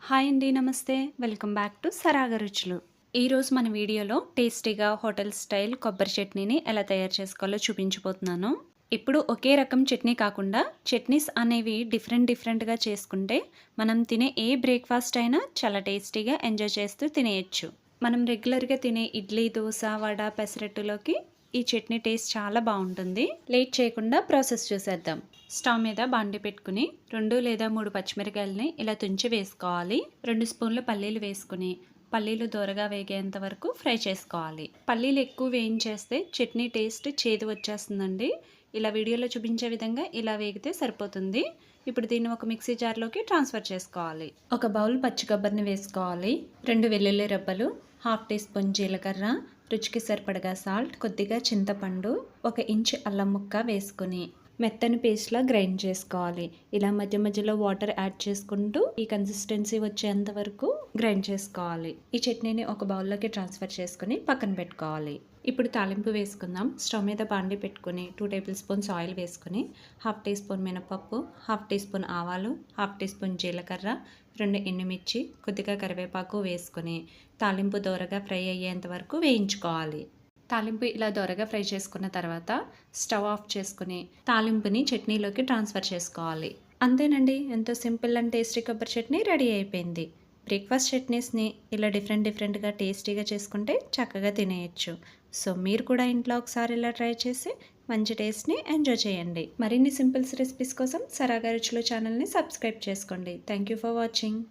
Hi అండి. నమస్తే. Welcome back to సరాగ రుచులు. ఈరోజు మన వీడియోలో టేస్టీగా హోటల్ స్టైల్ కొబ్బరి చట్నీని ఎలా తయారు చేసుకోవాలో చూపించబోతున్నాను. ఇప్పుడు ఒకే రకం చట్నీ కాకుండా చట్నీస్ అనేవి డిఫరెంట్‌గా చేసుకుంటే మనం తినే ఏ బ్రేక్‌ఫాస్ట్ అయినా చాలా టేస్టీగా ఎంజాయ్ చేస్తూ తినేయొచ్చు. మనం రెగ్యులర్‌గా తినే ఇడ్లీ, దోస, వడ, పెసరట్టులోకి ఈ చట్నీ టేస్ట్ చాలా బావుంటుంది. లేట్ చేయకుండా ప్రాసెస్ చూసేద్దాం. స్టవ్ మీద బాండి పెట్టుకుని 2 లేదా 3 పచ్చిమిరకాయలని ఇలా తుంచి వేసుకోవాలి. 2 స్పూన్ల పల్లీలు వేసుకుని పల్లీలు దోరగా వేగేంత వరకు ఫ్రై చేసుకోవాలి. పల్లీలు ఎక్కువ వేయించేస్తే చట్నీ టేస్ట్ చేదు వచ్చేస్తుందండి. ఇలా వీడియోలో చూపించే విధంగా ఇలా వేగితే సరిపోతుంది. ఇప్పుడు దీన్ని ఒక మిక్సీ జార్లోకి ట్రాన్స్ఫర్ చేసుకోవాలి. ఒక బౌల్ పచ్చి కొబ్బరిని వేసుకోవాలి. 2 వెల్లుల్లి రెబ్బలు, హాఫ్ టీ స్పూన్ జీలకర్ర, రుచికి సరిపడగా సాల్ట్, కొద్దిగా చింతపండు, 1 ఇంచు అల్లం ముక్క వేసుకుని మెత్తని పేస్ట్లా గ్రైండ్ చేసుకోవాలి. ఇలా మధ్య మధ్యలో వాటర్ యాడ్ చేసుకుంటూ ఈ కన్సిస్టెన్సీ వచ్చేంత వరకు గ్రైండ్ చేసుకోవాలి. ఈ చట్నీని ఒక బౌల్లోకి ట్రాన్స్ఫర్ చేసుకుని పక్కన పెట్టుకోవాలి. ఇప్పుడు తాలింపు వేసుకుందాం. స్టవ్ మీద బాండి పెట్టుకుని 2 టేబుల్ స్పూన్స్ ఆయిల్ వేసుకుని హాఫ్ టీ స్పూన్ మినపప్పు, హాఫ్ టీ స్పూన్ ఆవాలు, హాఫ్ టీ స్పూన్ జీలకర్ర, 2 ఎండుమిర్చి, కొద్దిగా కరివేపాకు వేసుకుని తాలింపు దోరగా ఫ్రై అయ్యేంత వరకు వేయించుకోవాలి. తాలింపు ఇలా దోరగా ఫ్రై చేసుకున్న తర్వాత స్టవ్ ఆఫ్ చేసుకుని తాలింపుని చట్నీలోకి ట్రాన్స్ఫర్ చేసుకోవాలి. అంతేనండి, ఎంతో సింపుల్ అండ్ టేస్టీ కొబ్బరి చట్నీ రెడీ అయిపోయింది. బ్రేక్ఫాస్ట్ చట్నీస్ని ఇలా డిఫరెంట్గా టేస్టీగా చేసుకుంటే చక్కగా తినేయచ్చు. సో మీరు కూడా ఇంట్లో ఒకసారి ఇలా ట్రై చేసి మంచి టేస్ట్ని ఎంజాయ్ చేయండి. మరిన్ని సింపుల్స్ రెసిపీస్ కోసం సరాగా రుచులు ఛానల్ని సబ్స్క్రైబ్ చేసుకోండి. Thank you for watching.